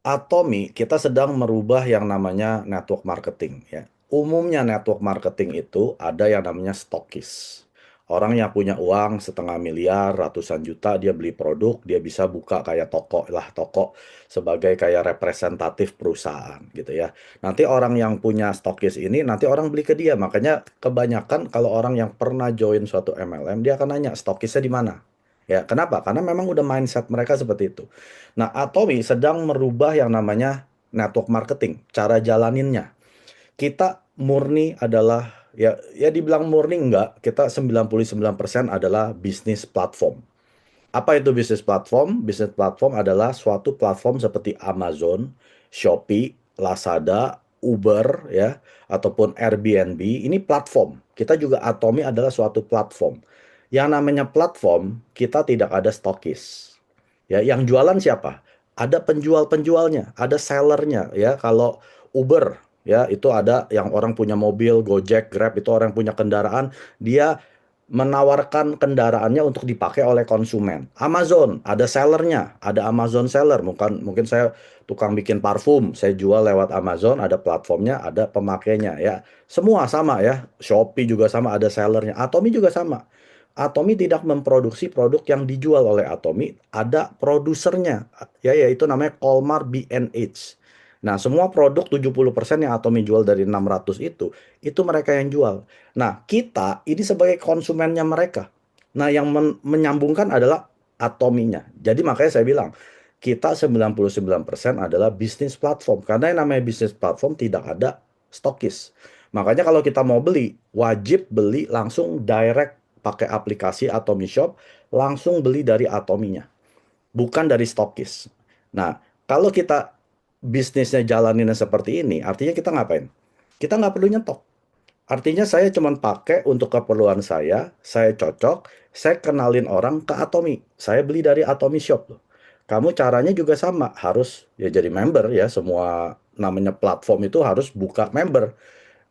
Atomi, kita sedang merubah yang namanya network marketing ya. Umumnya network marketing itu ada yang namanya stokis. Orang yang punya uang 500 miliar, ratusan juta, dia beli produk, dia bisa buka kayak toko lah, toko sebagai kayak representatif perusahaan gitu ya. Nanti orang yang punya stokis ini, nanti orang beli ke dia. Makanya kebanyakan kalau orang yang pernah join suatu MLM, dia akan nanya stokisnya di mana. Ya, kenapa? Karena memang udah mindset mereka seperti itu. Nah, Atomi sedang merubah yang namanya network marketing, cara jalaninnya. Kita murni adalah ya dibilang murni enggak, kita 99% adalah bisnis platform. Apa itu bisnis platform? Bisnis platform adalah suatu platform seperti Amazon, Shopee, Lazada, Uber ya, ataupun Airbnb. Ini platform. Kita juga Atomi adalah suatu platform. Yang namanya platform, kita tidak ada stokis. Ya, yang jualan siapa? Ada penjual-penjualnya, ada sellernya ya. Kalau Uber ya, itu ada yang orang punya mobil, Gojek, Grab itu orang punya kendaraan, dia menawarkan kendaraannya untuk dipakai oleh konsumen. Amazon, ada sellernya, ada Amazon seller. Mungkin saya tukang bikin parfum, saya jual lewat Amazon, ada platformnya, ada pemakainya ya. Semua sama ya. Shopee juga sama, ada sellernya. Atomi juga sama. Atomi tidak memproduksi produk yang dijual oleh Atomi, ada produsernya, ya yaitu namanya Colmar B&H. Nah, semua produk 70% yang Atomi jual dari 600 itu mereka yang jual. Nah, kita ini sebagai konsumennya mereka. Nah, yang menyambungkan adalah Atominya. Jadi makanya saya bilang, kita 99% adalah bisnis platform. Karena yang namanya bisnis platform tidak ada stokis. Makanya kalau kita mau beli, wajib beli langsung direct pakai aplikasi Atomi Shop, langsung beli dari Atominya, bukan dari stokis. Nah, kalau kita bisnisnya jalaninnya seperti ini, artinya kita ngapain? Kita nggak perlu nyetok. Artinya saya cuma pakai untuk keperluan saya cocok, saya kenalin orang ke Atomi. Saya beli dari Atomi Shop loh. Kamu caranya juga sama, harus ya jadi member ya, semua namanya platform itu harus buka member.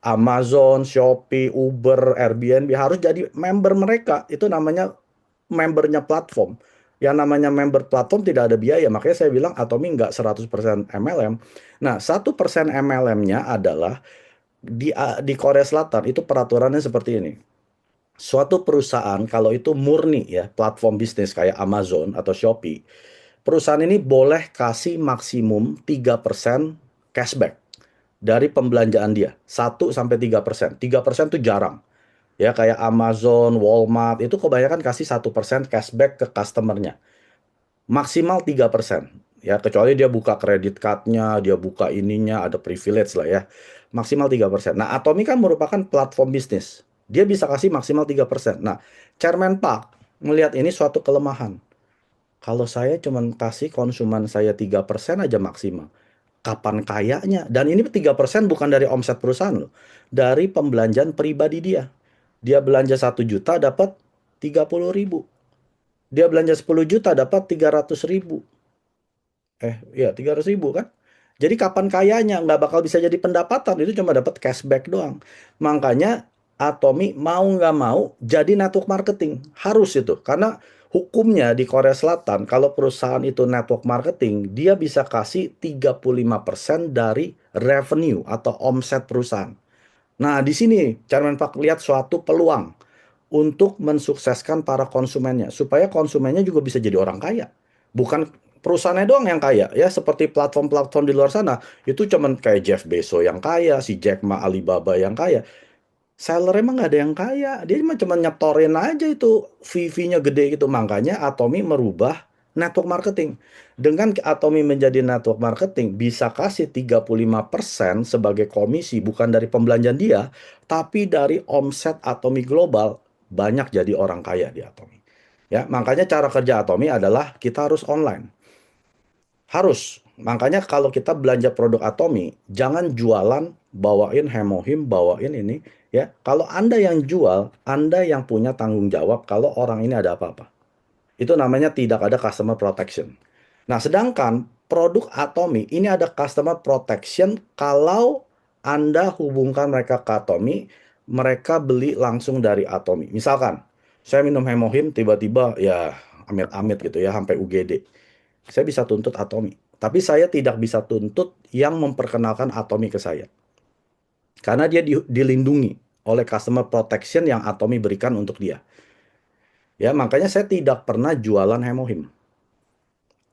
Amazon, Shopee, Uber, Airbnb harus jadi member mereka. Itu namanya membernya platform. Yang namanya member platform tidak ada biaya. Makanya saya bilang Atomi nggak 100% MLM. Nah, 1% MLM-nya adalah di Korea Selatan itu peraturannya seperti ini. Suatu perusahaan kalau itu murni ya platform bisnis kayak Amazon atau Shopee, perusahaan ini boleh kasih maksimum 3% cashback dari pembelanjaan dia. 1 sampai 3%. 3% itu jarang. Ya kayak Amazon, Walmart itu kebanyakan kasih 1% cashback ke customernya. Maksimal 3%. Ya, kecuali dia buka kredit cardnya, dia buka ininya, ada privilege lah ya. Maksimal 3%. Nah, Atomi kan merupakan platform bisnis. Dia bisa kasih maksimal 3%. Nah, Chairman Park melihat ini suatu kelemahan. Kalau saya cuma kasih konsumen saya 3% aja maksimal. Kapan kayanya? Dan ini 3% bukan dari omset perusahaan loh. Dari pembelanjaan pribadi dia. Dia belanja 1 juta dapat 30 ribu. Dia belanja 10 juta dapat 300 ribu. Ya 300 ribu kan? Jadi kapan kayanya? Nggak bakal bisa jadi pendapatan. Itu cuma dapat cashback doang. Makanya Atomi mau nggak mau jadi network marketing. Harus itu. Karena hukumnya di Korea Selatan, kalau perusahaan itu network marketing, dia bisa kasih 35% dari revenue atau omset perusahaan. Nah, di sini Chairman Park lihat suatu peluang untuk mensukseskan para konsumennya supaya konsumennya juga bisa jadi orang kaya. Bukan perusahaannya doang yang kaya ya, seperti platform-platform di luar sana itu cuman kayak Jeff Bezos yang kaya, si Jack Ma Alibaba yang kaya. Seller emang nggak ada yang kaya, dia cuma nyetorin aja itu fee-nya gede gitu. Makanya Atomi merubah network marketing. Dengan Atomi menjadi network marketing, bisa kasih 35% sebagai komisi bukan dari pembelanjaan dia, tapi dari omset Atomi global. Banyak jadi orang kaya di Atomi. Ya, makanya cara kerja Atomi adalah kita harus online. Harus. Makanya kalau kita belanja produk Atomi, jangan jualan, bawain hemohim, bawain ini. Ya, kalau Anda yang jual, Anda yang punya tanggung jawab kalau orang ini ada apa-apa. Itu namanya tidak ada customer protection. Nah, sedangkan produk Atomi ini ada customer protection kalau Anda hubungkan mereka ke Atomi, mereka beli langsung dari Atomi. Misalkan, saya minum hemohim tiba-tiba ya amit-amit gitu ya sampai UGD. Saya bisa tuntut Atomi. Tapi saya tidak bisa tuntut yang memperkenalkan Atomi ke saya. Karena dia dilindungi oleh customer protection yang Atomi berikan untuk dia. Ya, makanya saya tidak pernah jualan Hemohim.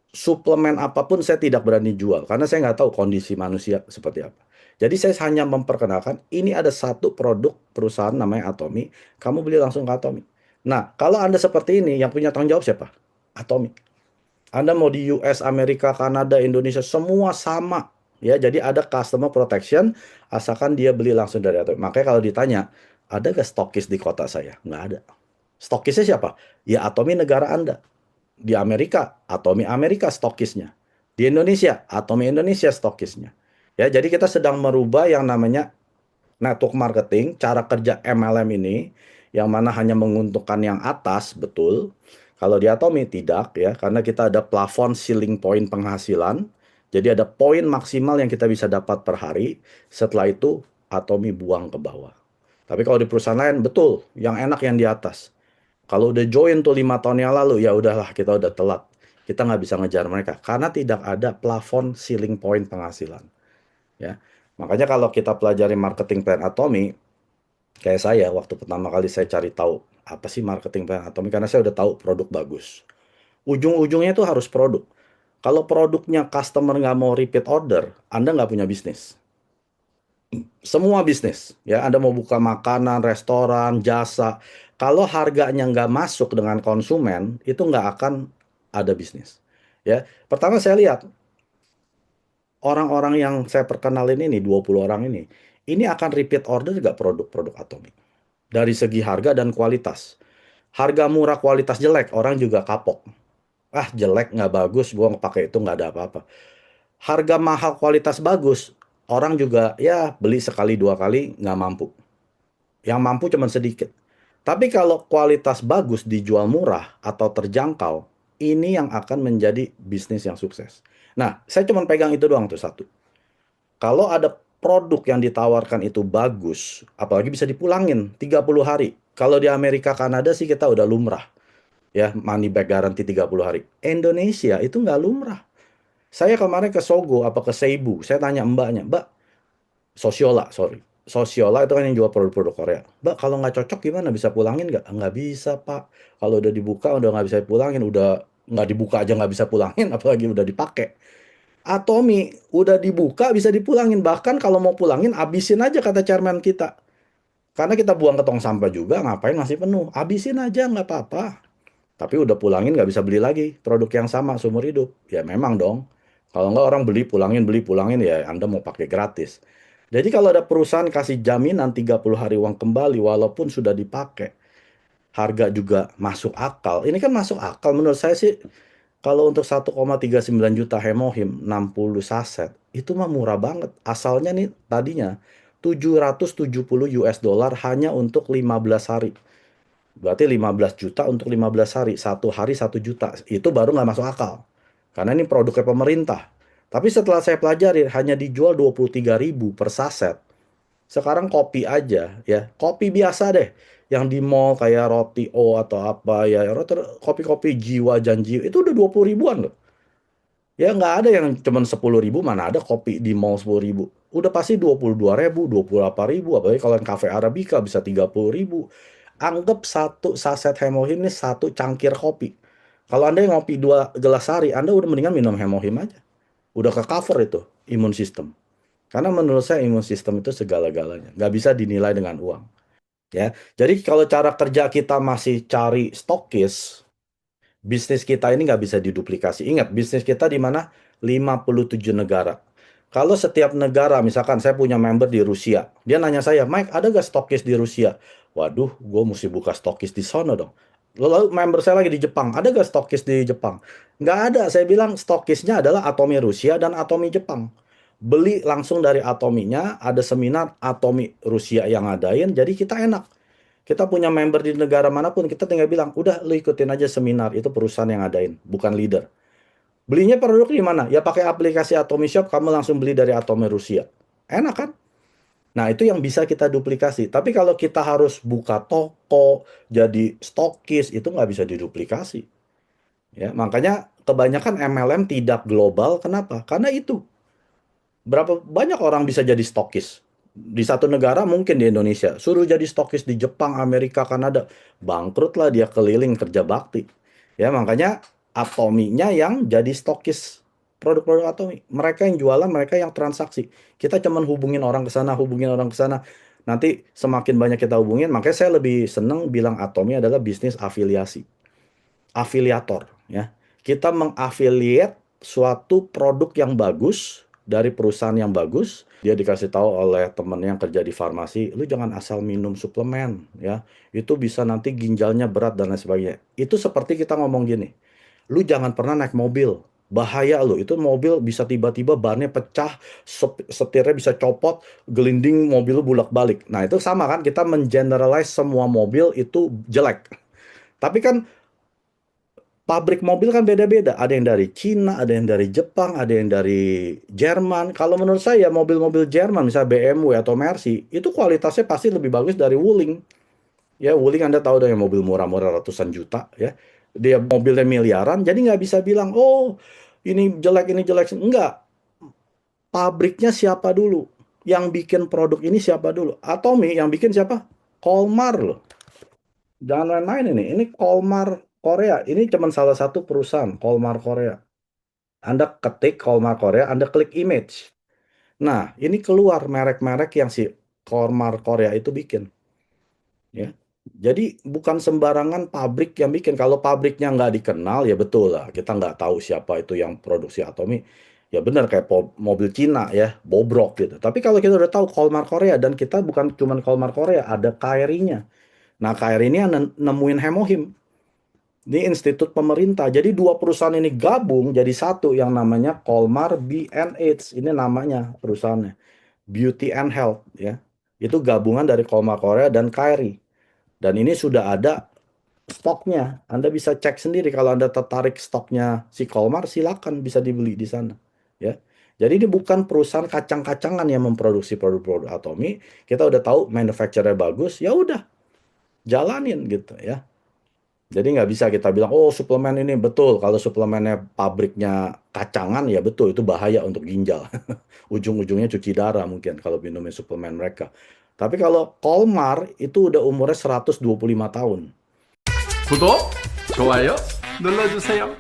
Suplemen apapun saya tidak berani jual karena saya nggak tahu kondisi manusia seperti apa. Jadi saya hanya memperkenalkan ini ada satu produk perusahaan namanya Atomi, kamu beli langsung ke Atomi. Nah, kalau Anda seperti ini yang punya tanggung jawab siapa? Atomi. Anda mau di US, Amerika, Kanada, Indonesia semua sama. Ya, jadi ada customer protection asalkan dia beli langsung dari Atomi. Makanya kalau ditanya, ada nggak stokis di kota saya? Nggak ada. Stokisnya siapa? Ya Atomi negara Anda. Di Amerika, Atomi Amerika stokisnya. Di Indonesia, Atomi Indonesia stokisnya. Ya, jadi kita sedang merubah yang namanya network marketing, cara kerja MLM ini, yang mana hanya menguntungkan yang atas, betul. Kalau di Atomi tidak ya, karena kita ada plafon ceiling point penghasilan. Jadi ada poin maksimal yang kita bisa dapat per hari. Setelah itu Atomi buang ke bawah. Tapi kalau di perusahaan lain, betul, yang enak yang di atas. Kalau udah join tuh 5 tahun yang lalu, ya udahlah kita udah telat. Kita nggak bisa ngejar mereka karena tidak ada plafon ceiling point penghasilan. Ya, makanya kalau kita pelajari marketing plan Atomi, kayak saya waktu pertama kali saya cari tahu apa sih marketing plan Atomi karena saya udah tahu produk bagus. Ujung-ujungnya itu harus produk. Kalau produknya customer nggak mau repeat order, Anda nggak punya bisnis. Semua bisnis, ya Anda mau buka makanan, restoran, jasa, kalau harganya nggak masuk dengan konsumen, itu nggak akan ada bisnis. Ya, pertama saya lihat orang-orang yang saya perkenalin ini, 20 orang ini akan repeat order nggak produk-produk Atomic. Dari segi harga dan kualitas. Harga murah, kualitas jelek, orang juga kapok. Ah, jelek, nggak bagus, gua pakai itu nggak ada apa-apa. Harga mahal, kualitas bagus, orang juga ya beli sekali dua kali nggak mampu. Yang mampu cuma sedikit. Tapi kalau kualitas bagus dijual murah atau terjangkau, ini yang akan menjadi bisnis yang sukses. Nah, saya cuma pegang itu doang tuh satu. Kalau ada produk yang ditawarkan itu bagus, apalagi bisa dipulangin 30 hari. Kalau di Amerika, Kanada sih kita udah lumrah. Ya, money back guarantee 30 hari. Indonesia itu nggak lumrah. Saya kemarin ke Sogo apa ke Seibu, saya tanya mbaknya, Mbak, Sosiola, sorry. Sosiola itu kan yang jual produk-produk Korea. Mbak, kalau nggak cocok gimana? Bisa pulangin nggak? Nggak bisa, Pak. Kalau udah dibuka, udah nggak bisa pulangin. Udah nggak dibuka aja nggak bisa pulangin, apalagi udah dipakai. Atomi, udah dibuka bisa dipulangin. Bahkan kalau mau pulangin, abisin aja kata chairman kita. Karena kita buang ke tong sampah juga, ngapain masih penuh. Abisin aja, nggak apa-apa. Tapi udah pulangin nggak bisa beli lagi produk yang sama seumur hidup. Ya memang dong. Kalau nggak orang beli pulangin ya Anda mau pakai gratis. Jadi kalau ada perusahaan kasih jaminan 30 hari uang kembali walaupun sudah dipakai, harga juga masuk akal. Ini kan masuk akal menurut saya sih kalau untuk 1,39 juta Hemohim 60 saset itu mah murah banget. Asalnya nih tadinya 770 US dollar hanya untuk 15 hari. Berarti 15 juta untuk 15 hari. Satu hari 1 juta. Itu baru nggak masuk akal. Karena ini produknya pemerintah. Tapi setelah saya pelajari, hanya dijual 23.000 per saset. Sekarang kopi aja, ya. Kopi biasa deh. Yang di mall kayak roti O atau apa, ya. Kopi-kopi jiwa janji, itu udah 20 ribuan loh. Ya nggak ada yang cuman 10 ribu, mana ada kopi di mall 10 ribu. Udah pasti 22.000, 28.000, apalagi kalau yang cafe Arabica bisa 30.000. Anggap satu saset Hemohim ini satu cangkir kopi. Kalau Anda yang ngopi 2 gelas sehari, Anda udah mendingan minum Hemohim aja. Udah ke cover itu imun sistem. Karena menurut saya imun sistem itu segala-galanya. Nggak bisa dinilai dengan uang. Ya, jadi kalau cara kerja kita masih cari stokis, bisnis kita ini nggak bisa diduplikasi. Ingat, bisnis kita di mana? 57 negara. Kalau setiap negara, misalkan saya punya member di Rusia, dia nanya saya, Mike, ada nggak stokis di Rusia? Waduh, gue mesti buka stokis di sana dong. Lalu member saya lagi di Jepang, ada nggak stokis di Jepang? Nggak ada, saya bilang stokisnya adalah Atomi Rusia dan Atomi Jepang. Beli langsung dari Atominya, ada seminar Atomi Rusia yang ngadain, jadi kita enak. Kita punya member di negara manapun, kita tinggal bilang, udah lu ikutin aja seminar, itu perusahaan yang ngadain, bukan leader. Belinya produk di mana? Ya pakai aplikasi Atomi Shop, kamu langsung beli dari Atomi Rusia. Enak kan? Nah, itu yang bisa kita duplikasi. Tapi kalau kita harus buka toko, jadi stokis, itu nggak bisa diduplikasi. Ya, makanya kebanyakan MLM tidak global, kenapa? Karena itu. Berapa banyak orang bisa jadi stokis? Di satu negara mungkin di Indonesia, suruh jadi stokis di Jepang, Amerika, Kanada, bangkrut lah dia keliling kerja bakti. Ya, makanya Atominya yang jadi stokis produk-produk Atomi. Mereka yang jualan, mereka yang transaksi. Kita cuman hubungin orang ke sana, hubungin orang ke sana. Nanti semakin banyak kita hubungin, makanya saya lebih seneng bilang Atomi adalah bisnis afiliasi, afiliator ya. Kita mengafiliate suatu produk yang bagus dari perusahaan yang bagus, dia dikasih tahu oleh temen yang kerja di farmasi, lu jangan asal minum suplemen ya. Itu bisa nanti ginjalnya berat dan lain sebagainya. Itu seperti kita ngomong gini, lu jangan pernah naik mobil. Bahaya lu, itu mobil bisa tiba-tiba bannya pecah, setirnya bisa copot, gelinding mobil lu bulak-balik. Nah, itu sama kan, kita mengeneralize semua mobil itu jelek. Tapi kan pabrik mobil kan beda-beda. Ada yang dari Cina, ada yang dari Jepang, ada yang dari Jerman. Kalau menurut saya mobil-mobil Jerman, misalnya BMW atau Mercy, itu kualitasnya pasti lebih bagus dari Wuling. Ya, Wuling Anda tahu dong yang mobil murah-murah ratusan juta ya. Dia mobilnya miliaran, jadi nggak bisa bilang, oh ini jelek, ini jelek. Enggak, pabriknya siapa dulu? Yang bikin produk ini siapa dulu? Atomi yang bikin siapa? Kolmar loh. Jangan main-main ini. Ini Kolmar Korea. Ini cuma salah satu perusahaan, Kolmar Korea. Anda ketik Kolmar Korea, Anda klik image. Nah, ini keluar merek-merek yang si Kolmar Korea itu bikin. Ya. Jadi bukan sembarangan pabrik yang bikin. Kalau pabriknya nggak dikenal, ya betul lah. Kita nggak tahu siapa itu yang produksi Atomi. Ya benar kayak mobil Cina ya, bobrok gitu. Tapi kalau kita udah tahu Kolmar Korea, dan kita bukan cuma Kolmar Korea, ada KRI-nya. Nah, KRI ini yang nemuin Hemohim. Ini institut pemerintah. Jadi dua perusahaan ini gabung jadi satu yang namanya Kolmar B&H. Ini namanya perusahaannya. Beauty and Health ya. Itu gabungan dari Kolmar Korea dan KRI. Dan ini sudah ada stoknya. Anda bisa cek sendiri kalau Anda tertarik stoknya si Kolmar, silakan bisa dibeli di sana ya. Jadi ini bukan perusahaan kacang-kacangan yang memproduksi produk-produk Atomi. Kita udah tahu manufacturer bagus, ya udah jalanin gitu ya. Jadi nggak bisa kita bilang, oh suplemen ini betul. Kalau suplemennya pabriknya kacangan, ya betul, itu bahaya untuk ginjal. Ujung-ujungnya cuci darah mungkin kalau minumnya suplemen mereka. Tapi kalau Kolmar itu udah umurnya 125 tahun. 구독, 좋아요 눌러주세요.